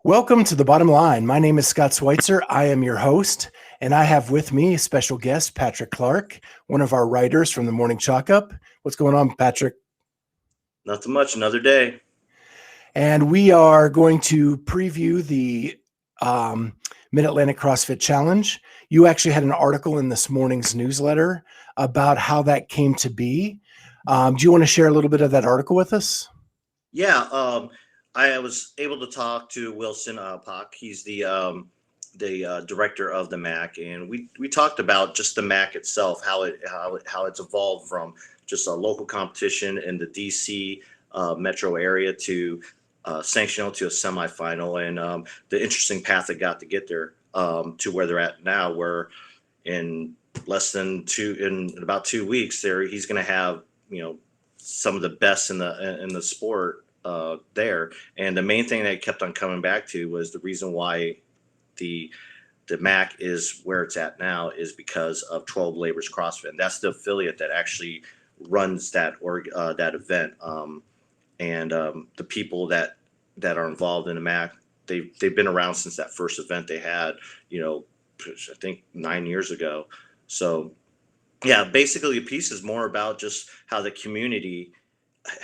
Welcome to The Bottom Line. My name is Scott Schweitzer. I am your host, and I have with me a special guest, Patrick Clark, one of our writers from the Morning Chalk Up. What's going on, Patrick? Nothing much, another day. And we are going to preview the Mid-Atlantic CrossFit Challenge. You actually had an article in this morning's newsletter about how that came to be. Do you want to share a little bit of that article with us? Yeah, I was able to talk to Wilson Pock. He's the director of the MACC, and we talked about just the MACC itself, how it's evolved from just a local competition in the DC metro area to sanctional to a semifinal, and the interesting path it got to get there to where they're at now, where in about 2 weeks he's going to have some of the best in the sport there. And the main thing that kept on coming back to was the reason why the MACC is where it's at now is because of 12 Labors CrossFit. And that's the affiliate that actually runs that event. And the people that are involved in the MACC, they've been around since that first event they had, I think 9 years ago. So yeah, basically the piece is more about just how the community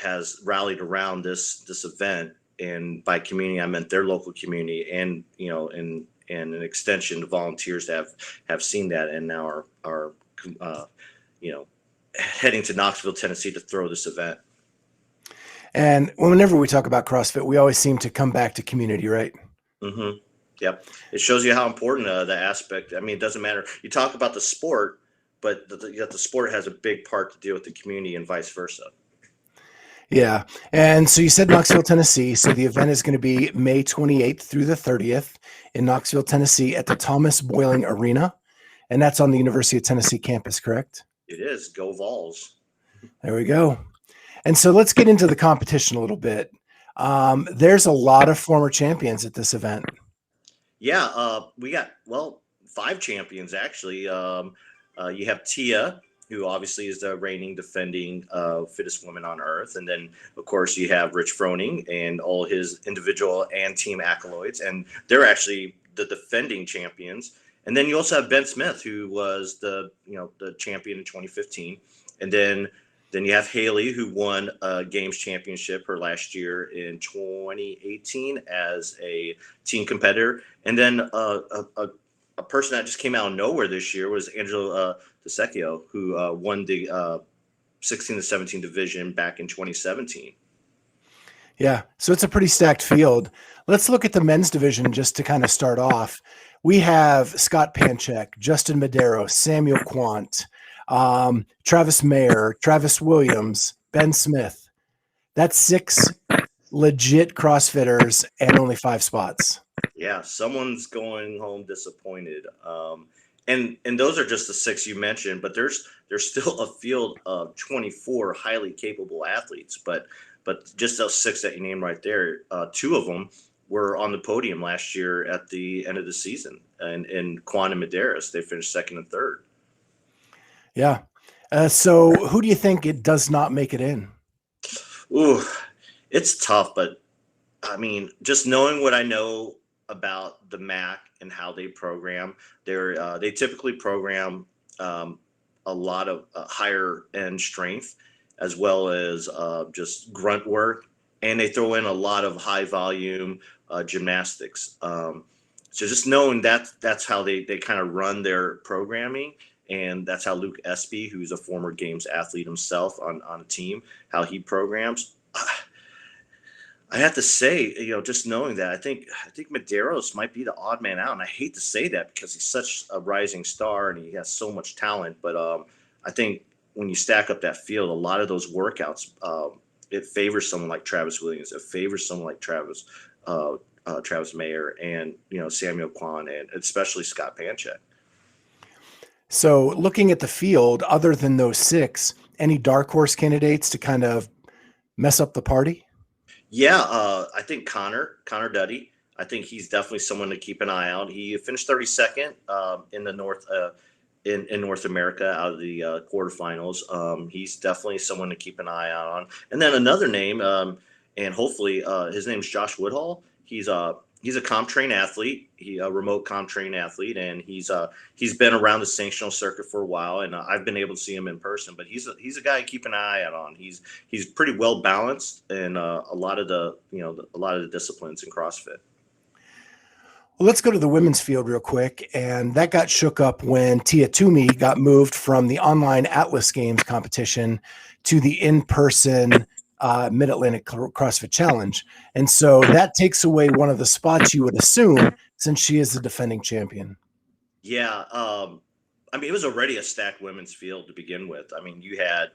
has rallied around this event, and by community I meant their local community, and and an extension to volunteers that have seen that and now are heading to Knoxville, Tennessee to throw this event. And whenever we talk about CrossFit, we always seem to come back to community, right? Mm-hmm. Yep. It shows you how important the aspect. I mean, it doesn't matter. You talk about the sport, but the sport has a big part to deal with the community and vice versa. Yeah. And so you said Knoxville, Tennessee. So the event is going to be May 28th through the 30th in Knoxville, Tennessee at the Thomas Boiling Arena. And that's on the University of Tennessee campus, correct? It is. Go Vols. There we go. And so let's get into the competition a little bit. There's a lot of former champions at this event. Yeah. We got, 5 champions, actually. You have Tia, who obviously is the reigning, defending fittest woman on earth. And then, of course, you have Rich Froning and all his individual and team accolades. And they're actually the defending champions. And then you also have Ben Smith, who was the champion in 2015. And then you have Haley, who won a games championship her last year in 2018 as a team competitor. And then a person that just came out of nowhere this year was Angelo DeSecchio, who won the 16 to 17 division back in 2017. Yeah, so it's a pretty stacked field. Let's look at the men's division just to kind of start off. We have Scott Panchek, Justin Madero, Samuel Quant, Travis Mayer, Travis Williams, Ben Smith. That's 6 legit CrossFitters and only 5 spots. Yeah, someone's going home disappointed. And those are just the 6 you mentioned, but there's still a field of 24 highly capable athletes. But just those 6 that you named right there, 2 of them were on the podium last year at the end of the season, and in Quan and Medeiros, they finished 2nd and 3rd. Yeah. So who do you think it does not make it in? Ooh, it's tough, but I mean, just knowing what I know about the MACC and how they program, they typically program a lot of higher end strength, as well as just grunt work, and they throw in a lot of high volume gymnastics. So just knowing that's how they kind of run their programming. And that's how Luke Espy, who's a former games athlete himself on a team, how he programs. I have to say, just knowing that, I think Medeiros might be the odd man out. And I hate to say that because he's such a rising star and he has so much talent. But I think when you stack up that field, a lot of those workouts, it favors someone like Travis Williams. It favors someone like Travis Mayer and, Samuel Kwan, and especially Scott Panchek. So looking at the field, other than those 6, any dark horse candidates to kind of mess up the party? Yeah, I think Connor Duddy. I think he's definitely someone to keep an eye out. He finished 32nd in the North in North America out of the quarterfinals. He's definitely someone to keep an eye out on. And then another name, and hopefully his name is Josh Woodhall. He's he's a comp train athlete. He a remote comp train athlete, and he's been around the sanctional circuit for a while, and I've been able to see him in person. But he's a guy to keep an eye out on. He's pretty well balanced in a lot of the a lot of the disciplines in CrossFit. Well, let's go to the women's field real quick. And that got shook up when Tia Toomey got moved from the online Atlas Games competition to the in-person Mid-Atlantic CrossFit Challenge. And so that takes away one of the spots you would assume, since she is the defending champion. Yeah. I mean, it was already a stacked women's field to begin with. I mean, you had,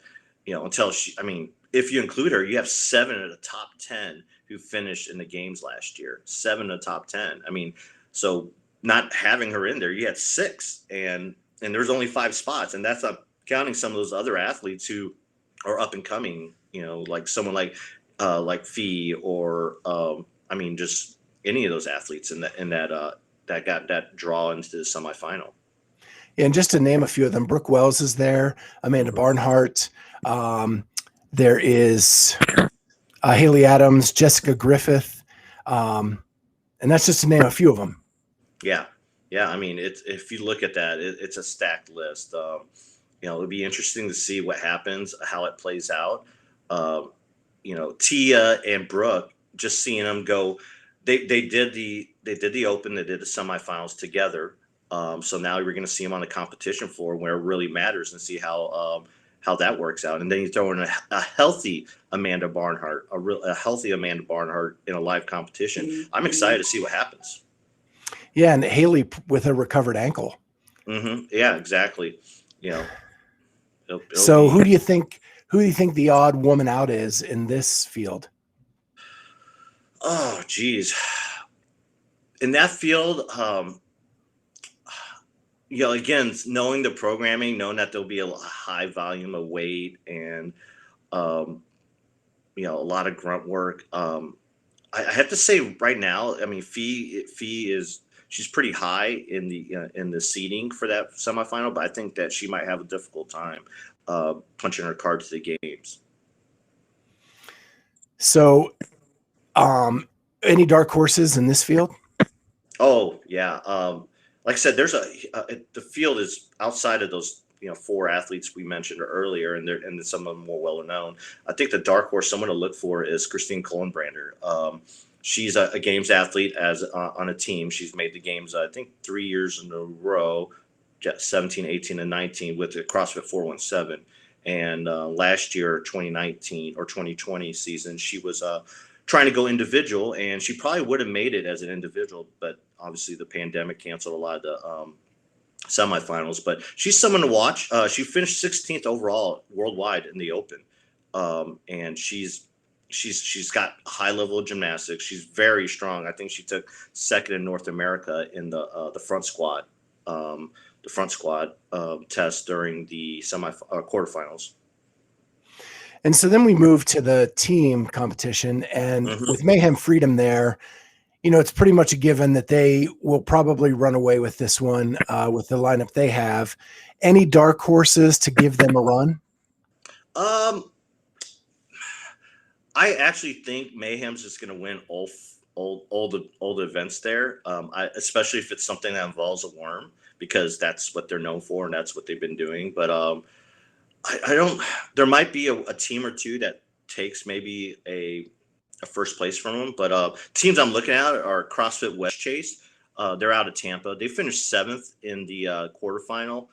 if you include her, you have 7 of the top 10 who finished in the games last year. 7 of the top 10. I mean, so not having her in there, you had 6, and there's only 5 spots, and that's not counting some of those other athletes who are up and coming. Like someone like Fee, or just any of those athletes that got that draw into the semifinal. And just to name a few of them, Brooke Wells is there, Amanda Barnhart. There is Haley Adams, Jessica Griffith. And that's just to name a few of them. Yeah. I mean, if you look at that, it's a stacked list. It'll be interesting to see what happens, how it plays out. Tia and Brooke, just seeing them go, they did the Open, they did the semifinals together. So now we're going to see them on the competition floor where it really matters, and see how that works out. And then you throw in a healthy Amanda Barnhart, a healthy Amanda Barnhart in a live competition. I'm excited to see what happens. Yeah, and Haley with a recovered ankle. Mm-hmm. Yeah, exactly. So who do you think the odd woman out is in this field? Oh, geez. In that field, again, knowing the programming, knowing that there'll be a high volume of weight and, a lot of grunt work. I have to say right now, I mean, Fee she's pretty high in the seeding for that semifinal, but I think that she might have a difficult time punching her card to the games. So, any dark horses in this field? Oh yeah. Like I said, there's the field is outside of those 4 athletes we mentioned earlier, and some of them more well known. I think the dark horse, someone to look for, is Christine Colembrander. She's a games athlete on a team. She's made the games, I think, 3 years in a row, 17, 18, and 19 with the CrossFit 417. And last year, 2019 or 2020 season, she was trying to go individual, and she probably would have made it as an individual, but obviously the pandemic canceled a lot of the semifinals. But she's someone to watch. She finished 16th overall worldwide in the Open, and she's got a high level of gymnastics. She's very strong. I think she took 2nd in North America in the front squat, test during the quarterfinals. And so then we move to the team competition, and with Mayhem Freedom there, it's pretty much a given that they will probably run away with this one with the lineup they have. Any dark horses to give them a run? I actually think Mayhem's just going to win all the events there, especially if it's something that involves a worm, because that's what they're known for and that's what they've been doing. But I don't. There might be a team or two that takes maybe a first place from them, but teams I'm looking at are CrossFit West Chase. They're out of Tampa. They finished 7th in the quarterfinal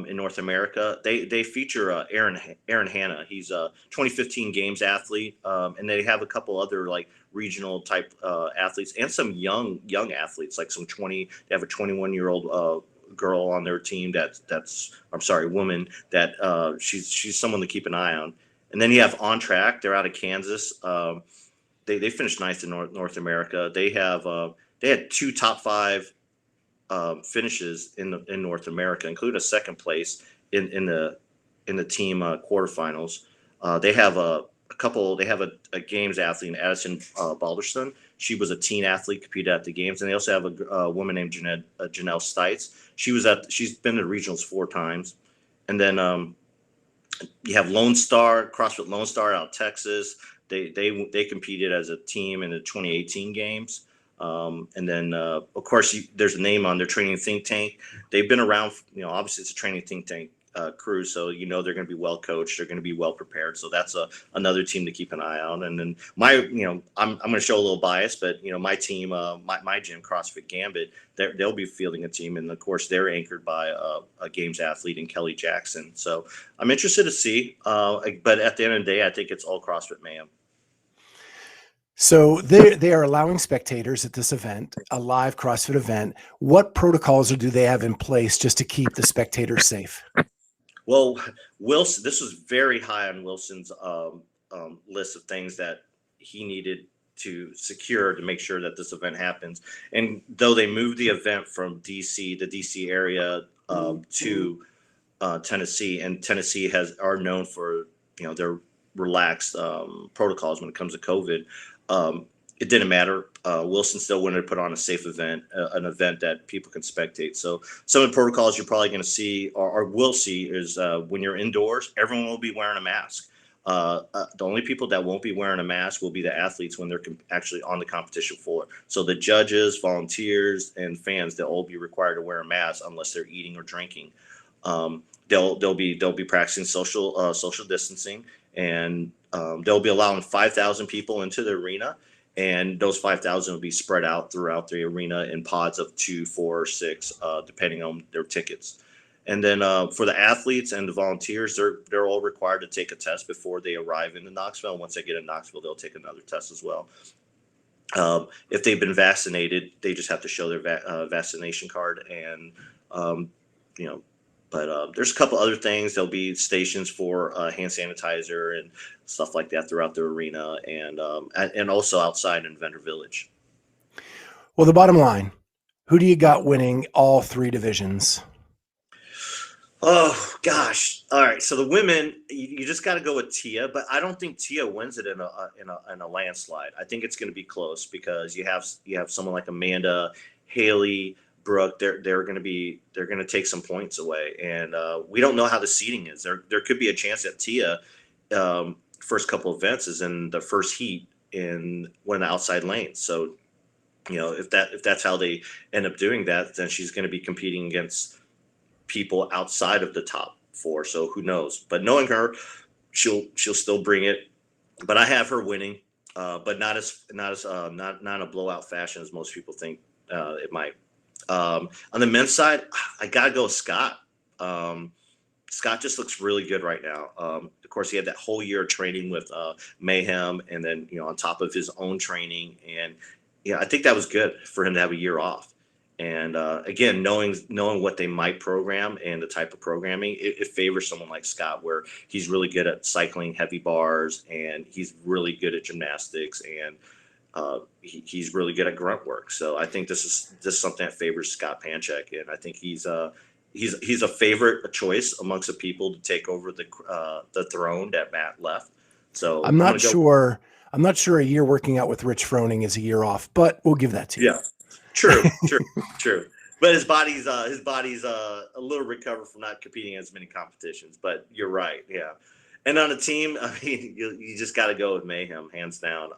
in North America. They feature Aaron Hanna. He's a 2015 Games athlete, and they have a couple other like regional type athletes and some young athletes, like they have a 21-year-old girl on their team woman that she's someone to keep an eye on. And then you have On Track. They're out of Kansas. They finished 9th in North America. They had 2 top 5 finishes in North America, including a 2nd place in the team quarterfinals. They have a games athlete, Addison Balderston. She was a teen athlete, competed at the games, and they also have a woman named Janelle Stites. She's been to regionals 4 times. And then you have Lone Star, CrossFit Lone Star out of Texas. They competed as a team in the 2018 games. And then, of course, there's a name on their training think tank. They've been around, obviously it's a training think tank crew. So, they're going to be well coached. They're going to be well prepared. So that's another team to keep an eye on. And then I'm going to show a little bias, but, my team, my gym, CrossFit Gambit, they'll be fielding a team. And of course, they're anchored by a games athlete in Kelly Jackson. So I'm interested to see. But at the end of the day, I think it's all CrossFit Mayhem. So they are allowing spectators at this event, a live CrossFit event. What protocols do they have in place just to keep the spectators safe? Well, Wilson, this was very high on Wilson's list of things that he needed to secure to make sure that this event happens. And though they moved the event from the DC area to Tennessee, and Tennessee are known for their relaxed protocols when it comes to COVID. It didn't matter. Wilson still wanted to put on a safe event, an event that people can spectate. So some of the protocols you're probably going to see or will see is when you're indoors, everyone will be wearing a mask. The only people that won't be wearing a mask will be the athletes when they're actually on the competition floor. So the judges, volunteers, and fans, they'll all be required to wear a mask unless they're eating or drinking. They'll be practicing social distancing, and they'll be allowing 5,000 people into the arena, and those 5,000 will be spread out throughout the arena in pods of 2, 4, or 6, depending on their tickets. And then for the athletes and the volunteers, they're all required to take a test before they arrive into Knoxville. Once they get in Knoxville, they'll take another test as well. If they've been vaccinated, they just have to show their vaccination card, and But there's a couple other things. There'll be stations for hand sanitizer and stuff like that throughout the arena, and also outside in Vendor Village. Well, the bottom line, who do you got winning all 3 divisions? Oh gosh! All right, so the women, you just got to go with Tia, but I don't think Tia wins it in a landslide. I think it's going to be close because you have someone like Amanda, Haley, Brooke. They're going to take some points away, and we don't know how the seeding is. There could be a chance that Tia, first couple events, is in the first heat in one of the outside lanes. So, if that's how they end up doing that, then she's going to be competing against people outside of the top 4. So who knows? But knowing her, she'll still bring it. But I have her winning, but not a blowout fashion as most people think it might. On the men's side, I gotta go with Scott. Scott just looks really good right now. Of course, he had that whole year of training with Mayhem, and then on top of his own training, and I think that was good for him to have a year off. And again, knowing what they might program and the type of programming, it favors someone like Scott, where he's really good at cycling heavy bars, and he's really good at gymnastics, and he's really good at grunt work. So I think this is something that favors Scott Panchek, and I think he's a favorite choice amongst the people to take over the throne that Matt left. So I'm not sure a year working out with Rich Froning is a year off, but we'll give that to you. Yeah. True. But his body's a little recovered from not competing in as many competitions. But you're right, yeah. And on a team, I mean, you just got to go with Mayhem, hands down.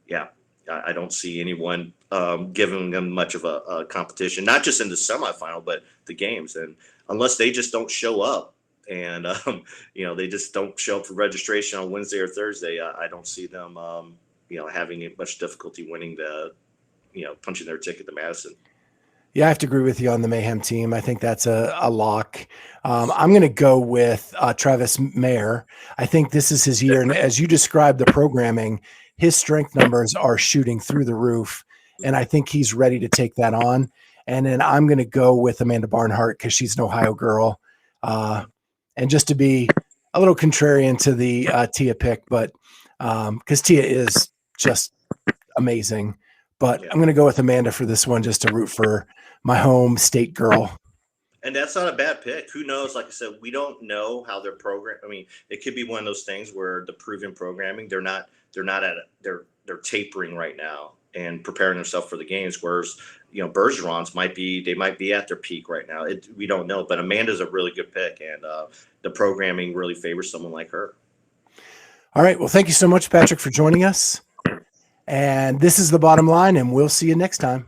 I don't see anyone giving them much of a competition, not just in the semifinal, but the games. And unless they just don't show up, and they just don't show up for registration on Wednesday or Thursday, I don't see them having much difficulty winning punching their ticket to Madison. Yeah, I have to agree with you on the Mayhem team. I think that's a lock. I'm going to go with Travis Mayer. I think this is his year. And as you described the programming, his strength numbers are shooting through the roof. And I think he's ready to take that on. And then I'm going to go with Amanda Barnhart because she's an Ohio girl. And just to be a little contrarian to the Tia pick, but because Tia is just amazing. But I'm going to go with Amanda for this one just to root for my home state girl. And that's not a bad pick. Who knows? Like I said, we don't know how their program. I mean, it could be one of those things where the proven programming, they're tapering right now and preparing themselves for the games. Whereas, Bergeron's might be at their peak right now. We don't know. But Amanda's a really good pick, and the programming really favors someone like her. All right. Well, thank you so much, Patrick, for joining us. And this is the bottom line, and we'll see you next time.